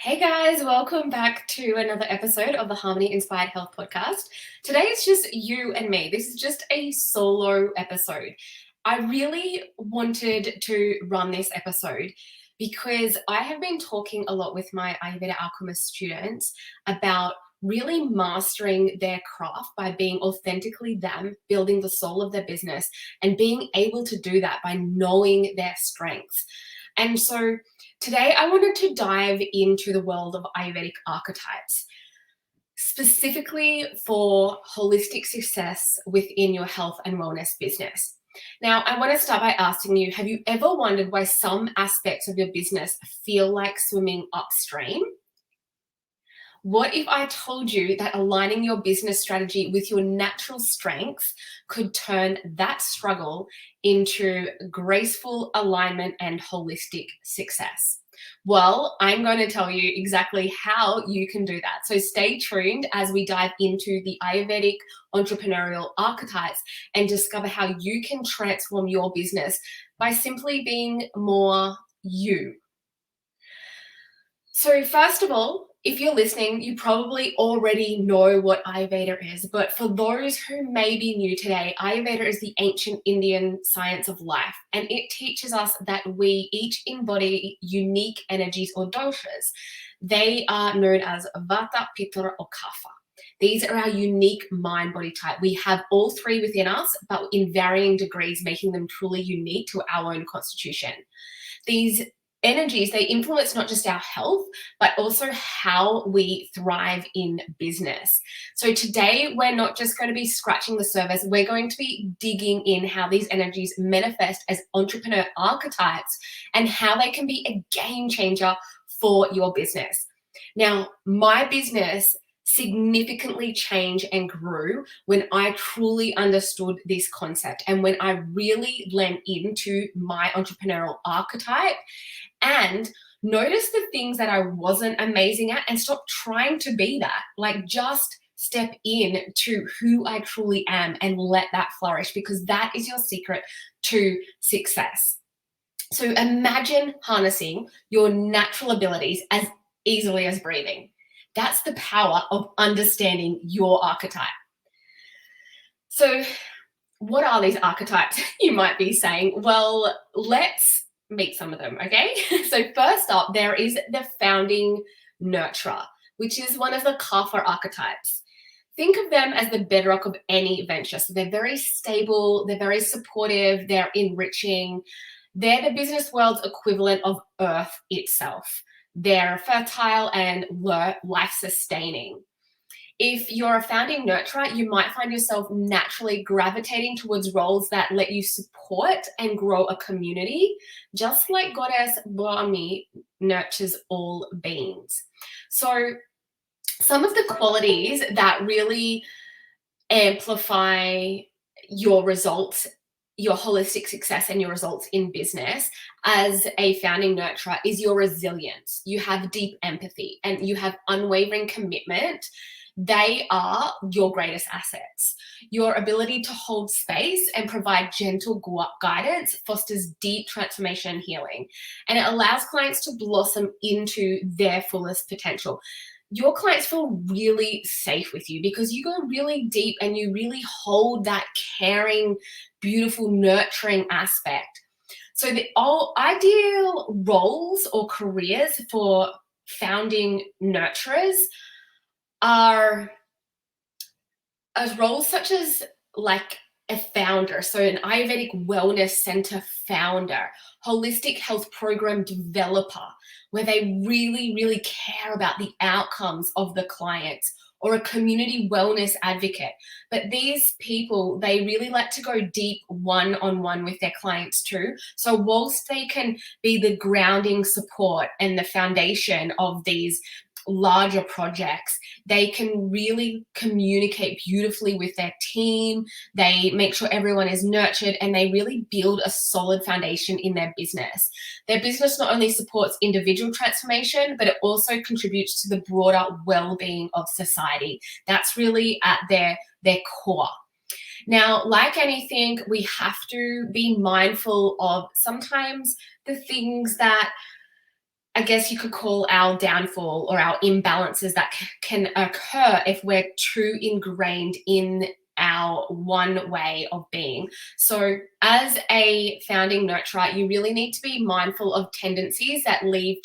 Hey guys, welcome back to another episode of the Harmony Inspired Health Podcast. Today it's just you and me. This is just a solo episode. I really wanted to run this episode because I have been talking a lot with my Ayurveda Alchemist students about really mastering their craft by being authentically them, building the soul of their business, and being able to do that by knowing their strengths. And so today, I wanted to dive into the world of Ayurvedic archetypes, specifically for holistic success within your health and wellness business. Now, I want to start by asking you, have you ever wondered why some aspects of your business feel like swimming upstream? What if I told you that aligning your business strategy with your natural strengths could turn that struggle into graceful alignment and holistic success? Well, I'm going to tell you exactly how you can do that. So stay tuned as we dive into the Ayurvedic entrepreneurial archetypes and discover how you can transform your business by simply being more you. So first of all, if you're listening, you probably already know what Ayurveda is, but for those who may be new today, Ayurveda is the ancient Indian science of life, and it teaches us that we each embody unique energies or doshas. They are known as Vata, Pitta, or Kapha. These are our unique mind-body type. We have all three within us, but in varying degrees, making them truly unique to our own constitution. These energies, they influence not just our health, but also how we thrive in business. So today, we're not just going to be scratching the surface, we're going to be digging in how these energies manifest as entrepreneur archetypes and how they can be a game changer for your business. Now, my business significantly changed and grew when I truly understood this concept and when I really lent into my entrepreneurial archetype and notice the things that I wasn't amazing at and stop trying to be that. Like, just step in to who I truly am and let that flourish, because that is your secret to success. So imagine harnessing your natural abilities as easily as breathing. That's the power of understanding your archetype. So what are these archetypes, you might be saying? Well, let's meet some of them, okay? So first up, there is the founding nurturer, which is one of the Kapha archetypes. Think of them as the bedrock of any venture. So they're very stable, they're very supportive, they're enriching. They're the business world's equivalent of Earth itself. They're fertile and life-sustaining. If you're a founding nurturer, you might find yourself naturally gravitating towards roles that let you support and grow a community, just like Goddess Brahmi nurtures all beings. So some of the qualities that really amplify your results, your holistic success and your results in business as a founding nurturer is your resilience. You have deep empathy and you have unwavering commitment. They are your greatest assets. Your ability to hold space and provide gentle guidance fosters deep transformation and healing, and it allows clients to blossom into their fullest potential. Your clients feel really safe with you because you go really deep and you really hold that caring, beautiful, nurturing aspect. So the ideal roles or careers for founding nurturers are roles such as like a founder, so an Ayurvedic wellness center founder, holistic health program developer, where they really, really care about the outcomes of the clients, or a community wellness advocate. But these people, they really like to go deep one-on-one with their clients too. So whilst they can be the grounding support and the foundation of these larger projects, they can really communicate beautifully with their team. They make sure everyone is nurtured and they really build a solid foundation in their business. Their business not only supports individual transformation, but it also contributes to the broader well-being of society. That's really at their core. Now, like anything, we have to be mindful of sometimes the things that I guess you could call our downfall or our imbalances that can occur if we're too ingrained in our one way of being. So, as a founding nurturer, you really need to be mindful of tendencies that lead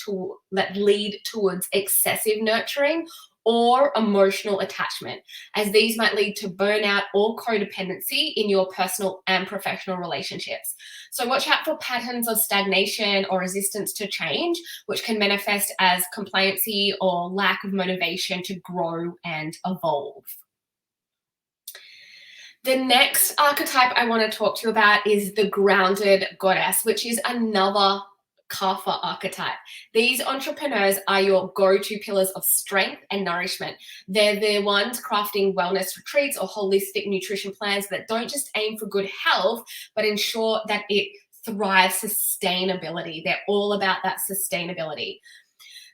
towards excessive nurturing or emotional attachment, as these might lead to burnout or codependency in your personal and professional relationships. So, watch out for patterns of stagnation or resistance to change, which can manifest as complacency or lack of motivation to grow and evolve. The next archetype I want to talk to you about is the grounded goddess, which is another Kapha archetype. These entrepreneurs are your go-to pillars of strength and nourishment. They're the ones crafting wellness retreats or holistic nutrition plans that don't just aim for good health, but ensure that it thrives sustainability. They're all about that sustainability.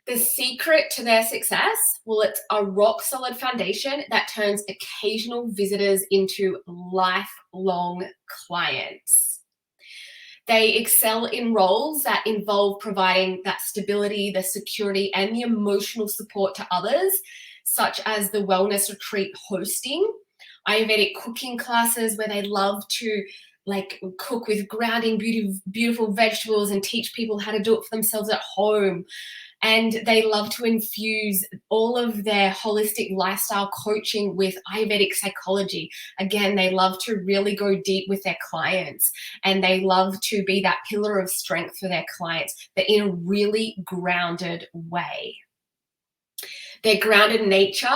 The secret to their success? Well, it's a rock solid foundation that turns occasional visitors into lifelong clients. They excel in roles that involve providing that stability, the security, and the emotional support to others, such as the wellness retreat hosting, Ayurvedic cooking classes where they love to cook with grounding beautiful vegetables and teach people how to do it for themselves at home. And they love to infuse all of their holistic lifestyle coaching with Ayurvedic psychology. Again, they love to really go deep with their clients, and they love to be that pillar of strength for their clients, but in a really grounded way. Their grounded nature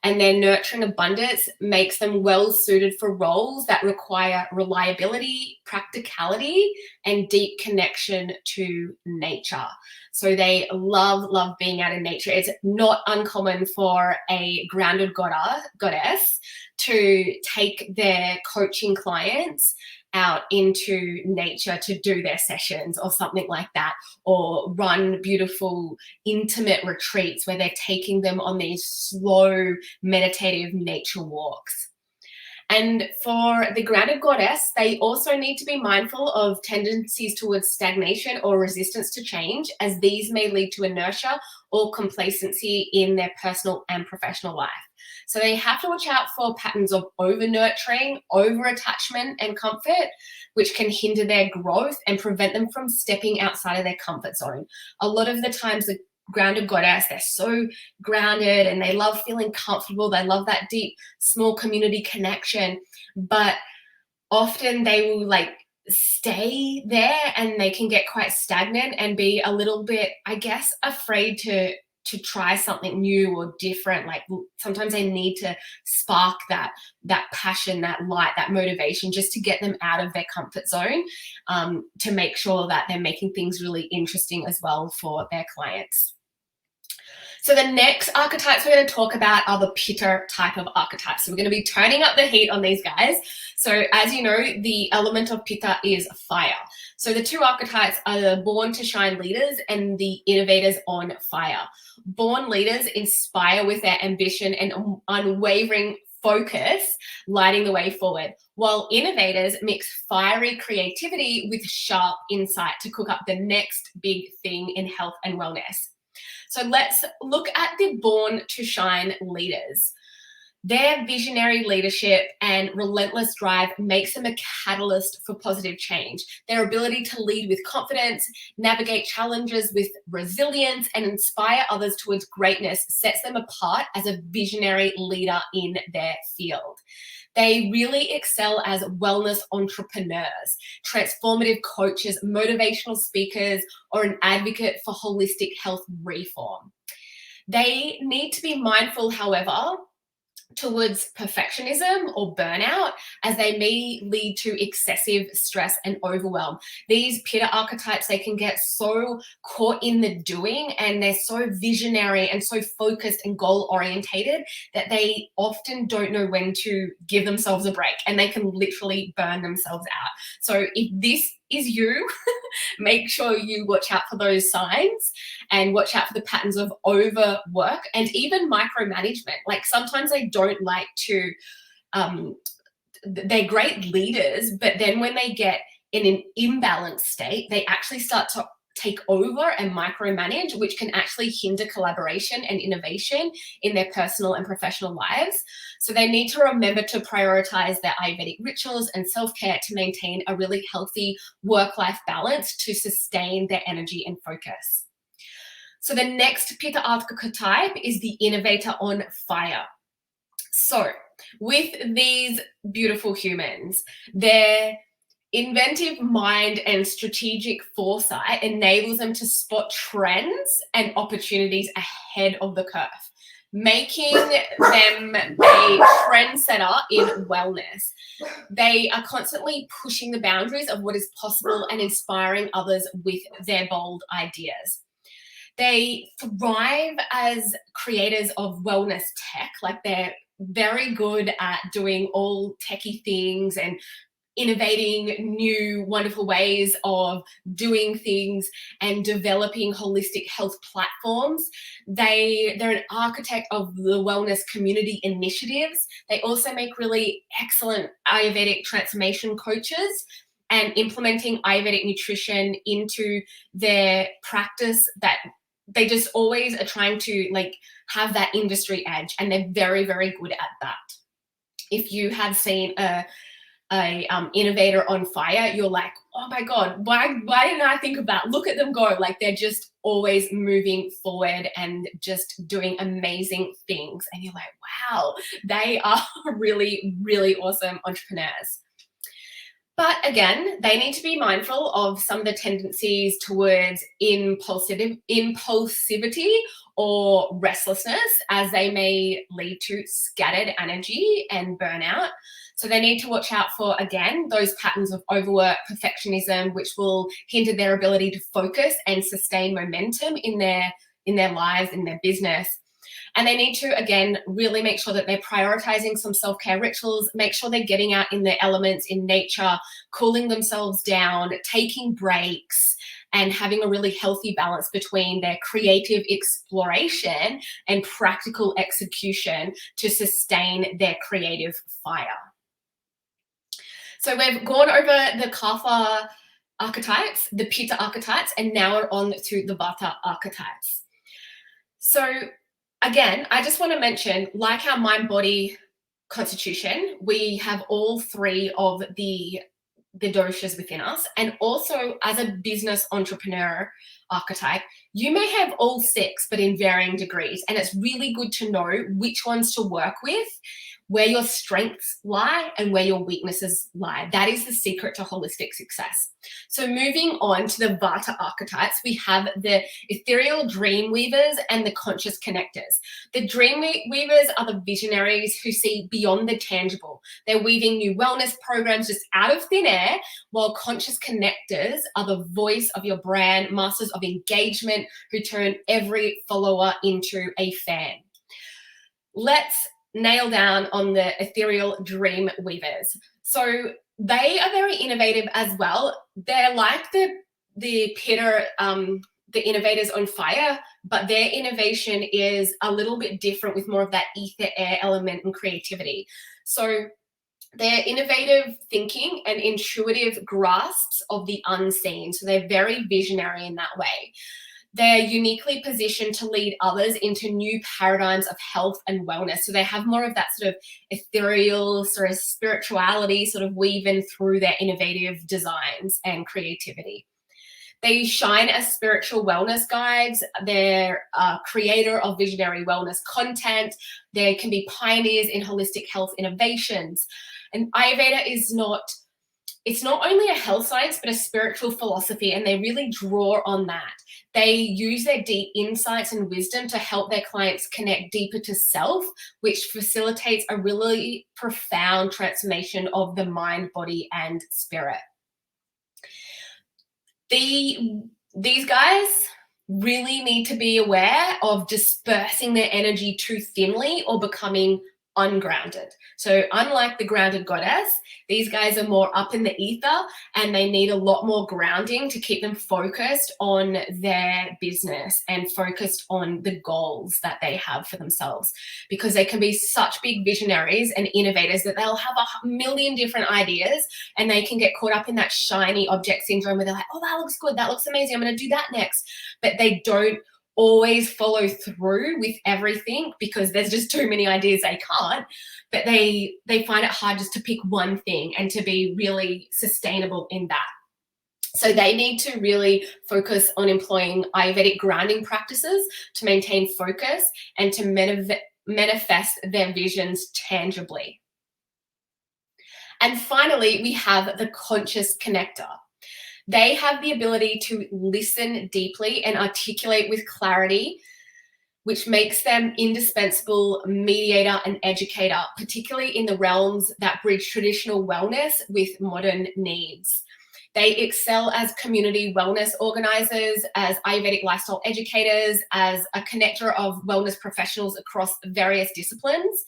and their nurturing abundance makes them well suited for roles that require reliability, practicality, and deep connection to nature. So they love being out in nature. It's not uncommon for a grounded goddess to take their coaching clients out into nature to do their sessions or something like that, or run beautiful intimate retreats where they're taking them on these slow meditative nature walks. And for the grounded goddess, they also need to be mindful of tendencies towards stagnation or resistance to change, as these may lead to inertia or complacency in their personal and professional life. So they have to watch out for patterns of over-nurturing, over-attachment, and comfort, which can hinder their growth and prevent them from stepping outside of their comfort zone. A lot of the times, the grounded goddess, they're so grounded and they love feeling comfortable. They love that deep, small community connection, but often they will stay there and they can get quite stagnant and be a little bit, I guess, afraid to try something new or different. Like sometimes they need to spark that passion, that light, that motivation, just to get them out of their comfort zone, to make sure that they're making things really interesting as well for their clients. So the next archetypes we're going to talk about are the Pitta type of archetypes. So we're going to be turning up the heat on these guys. So as you know, the element of Pitta is fire. So the two archetypes are the born to shine leaders and the innovators on fire. Born leaders inspire with their ambition and unwavering focus, lighting the way forward, while innovators mix fiery creativity with sharp insight to cook up the next big thing in health and wellness. So let's look at the born to shine leaders. Their visionary leadership and relentless drive makes them a catalyst for positive change. Their ability to lead with confidence, navigate challenges with resilience, and inspire others towards greatness sets them apart as a visionary leader in their field. They really excel as wellness entrepreneurs, transformative coaches, motivational speakers, or an advocate for holistic health reform. They need to be mindful, however, towards perfectionism or burnout, as they may lead to excessive stress and overwhelm. These Pitta archetypes, they can get so caught in the doing and they're so visionary and so focused and goal orientated that they often don't know when to give themselves a break, and they can literally burn themselves out. So if this is you, make sure you watch out for those signs and watch out for the patterns of overwork and even micromanagement. Like sometimes they don't like to, they're great leaders, but then when they get in an imbalanced state, they actually start to take over and micromanage, which can actually hinder collaboration and innovation in their personal and professional lives. So they need to remember to prioritize their Ayurvedic rituals and self-care to maintain a really healthy work-life balance to sustain their energy and focus. So the next Pitta archetype is the innovator on fire. So with these beautiful humans, their inventive mind and strategic foresight enables them to spot trends and opportunities ahead of the curve, making them a trendsetter in wellness. They are constantly pushing the boundaries of what is possible and inspiring others with their bold ideas. They thrive as creators of wellness tech, like they're very good at doing all techie things and innovating new wonderful ways of doing things and developing holistic health platforms. They're an architect of the wellness community initiatives. They also make really excellent Ayurvedic transformation coaches and implementing Ayurvedic nutrition into their practice, that they just always are trying to like have that industry edge, and they're very, very good at that. If you have seen a innovator on fire, you're like, oh my God, why didn't I think of that? Look at them go. Like they're just always moving forward and just doing amazing things. And you're like, wow, they are really, really awesome entrepreneurs. But again, they need to be mindful of some of the tendencies towards impulsivity or restlessness, as they may lead to scattered energy and burnout. So they need to watch out for, again, those patterns of overwork, perfectionism, which will hinder their ability to focus and sustain momentum in their lives, in their business. And they need to, again, really make sure that they're prioritizing some self-care rituals, make sure they're getting out in the elements, in nature, cooling themselves down, taking breaks, and having a really healthy balance between their creative exploration and practical execution to sustain their creative fire. So we've gone over the Kapha archetypes, the Pitta archetypes, and now we're on to the Vata archetypes. So again, I just want to mention, like our mind-body constitution, we have all three of the doshas within us. And also as a business entrepreneur archetype, you may have all six, but in varying degrees. And it's really good to know which ones to work with, where your strengths lie and where your weaknesses lie. That is the secret to holistic success. So moving on to the Vata archetypes, we have the ethereal dream weavers and the conscious connectors. The dream weavers are the visionaries who see beyond the tangible. They're weaving new wellness programs just out of thin air, while conscious connectors are the voice of your brand, masters of engagement who turn every follower into a fan. Let's nail down on the ethereal dream weavers. So they are very innovative as well. They're like the Pitta, the innovators on fire, but their innovation is a little bit different with more of that ether air element and creativity. So their innovative thinking and intuitive grasps of the unseen. So they're very visionary in that way. They're uniquely positioned to lead others into new paradigms of health and wellness. So they have more of that sort of ethereal sort of spirituality sort of weaving through their innovative designs and creativity. They shine as spiritual wellness guides. They're a creator of visionary wellness content. They can be pioneers in holistic health innovations. And Ayurveda it's not only a health science, but a spiritual philosophy, and they really draw on that. They use their deep insights and wisdom to help their clients connect deeper to self, which facilitates a really profound transformation of the mind, body, and spirit. These guys really need to be aware of dispersing their energy too thinly or becoming ungrounded. So unlike the grounded goddess, these guys are more up in the ether and they need a lot more grounding to keep them focused on their business and focused on the goals that they have for themselves, because they can be such big visionaries and innovators that they'll have a million different ideas and they can get caught up in that shiny object syndrome where they're like, oh, that looks good, that looks amazing, I'm going to do that next. But they don't always follow through with everything because there's just too many ideas they can't. But they find it hard just to pick one thing and to be really sustainable in that. So they need to really focus on employing Ayurvedic grounding practices to maintain focus and to manifest their visions tangibly. And finally, we have the conscious connector. They have the ability to listen deeply and articulate with clarity, which makes them indispensable mediator and educator, particularly in the realms that bridge traditional wellness with modern needs. They excel as community wellness organizers, as Ayurvedic lifestyle educators, as a connector of wellness professionals across various disciplines.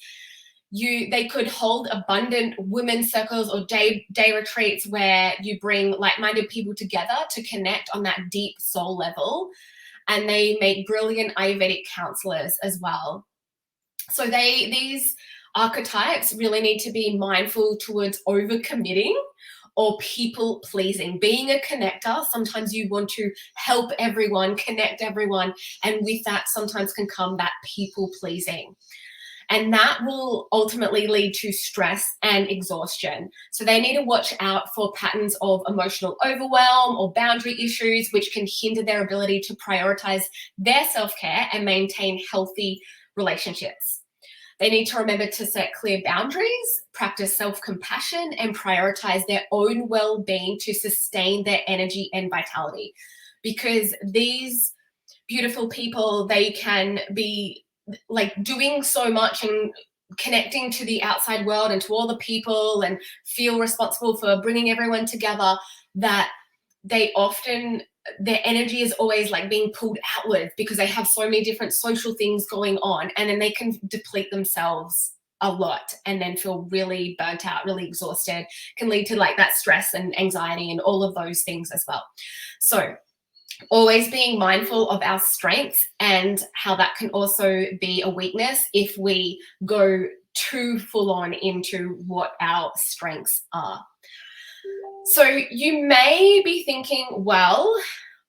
They could hold abundant women's circles or day retreats where you bring like-minded people together to connect on that deep soul level. And they make brilliant Ayurvedic counselors as well. So these archetypes really need to be mindful towards overcommitting or people pleasing. Being a connector, sometimes you want to help everyone, connect everyone, and with that sometimes can come that people pleasing. And that will ultimately lead to stress and exhaustion. So they need to watch out for patterns of emotional overwhelm or boundary issues, which can hinder their ability to prioritize their self-care and maintain healthy relationships. They need to remember to set clear boundaries, practice self-compassion, and prioritize their own well-being to sustain their energy and vitality. Because these beautiful people, they can be like doing so much and connecting to the outside world and to all the people and feel responsible for bringing everyone together, that they often, their energy is always like being pulled outward because they have so many different social things going on, and then they can deplete themselves a lot and then feel really burnt out, really exhausted, can lead to like that stress and anxiety and all of those things as well. So always being mindful of our strengths and how that can also be a weakness if we go too full on into what our strengths are. So you may be thinking, well,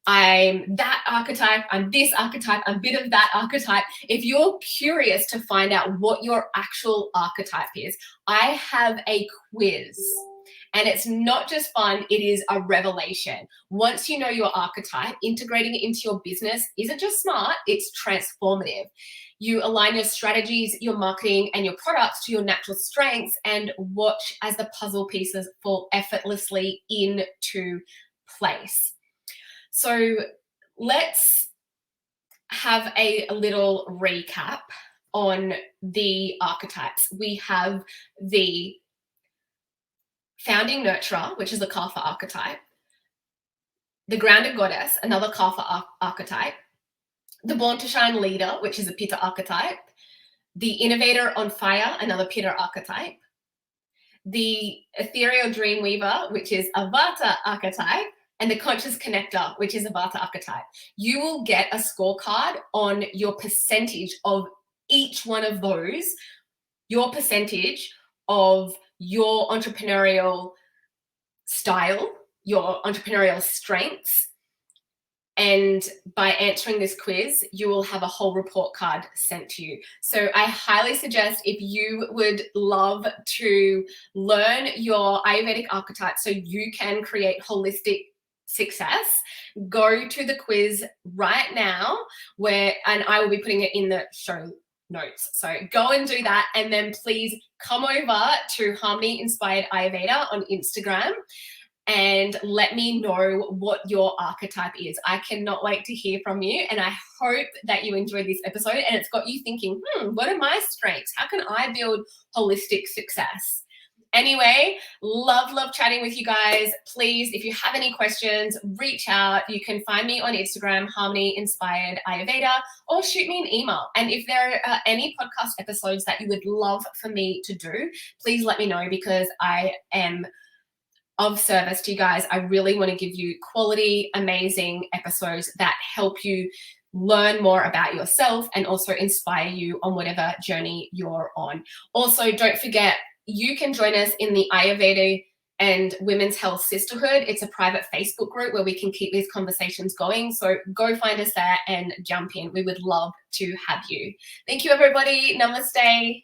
I'm that archetype, I'm this archetype, I'm a bit of that archetype. If you're curious to find out what your actual archetype is, I have a quiz. And it's not just fun, it is a revelation. Once you know your archetype, integrating it into your business isn't just smart, it's transformative. You align your strategies, your marketing, and your products to your natural strengths and watch as the puzzle pieces fall effortlessly into place. So let's have a little recap on the archetypes. We have the founding nurturer, which is the Kapha archetype, the grounded goddess, another Kapha archetype, the born to shine leader, which is a Pitta archetype, the innovator on fire, another Pitta archetype, the ethereal dream weaver, which is a Vata archetype, and the conscious connector, which is a Vata archetype. You will get a scorecard on your percentage of each one of those, your percentage of your entrepreneurial style, your entrepreneurial strengths. And by answering this quiz, you will have a whole report card sent to you. So I highly suggest, if you would love to learn your Ayurvedic archetype so you can create holistic success, go to the quiz right now, and I will be putting it in the show notes. So go and do that, and then please come over to Harmony Inspired Ayurveda on Instagram and let me know what your archetype is. I cannot wait to hear from you, and I hope that you enjoyed this episode and it's got you thinking, what are my strengths? How can I build holistic success? Anyway, love chatting with you guys. Please, if you have any questions, reach out. You can find me on Instagram, Harmony Inspired Ayurveda, or shoot me an email. And if there are any podcast episodes that you would love for me to do, please let me know, because I am of service to you guys. I really want to give you quality, amazing episodes that help you learn more about yourself and also inspire you on whatever journey you're on. Also, don't forget, you can join us in the Ayurveda and Women's Health Sisterhood. It's a private Facebook group where we can keep these conversations going. So go find us there and jump in. We would love to have you. Thank you, everybody. Namaste.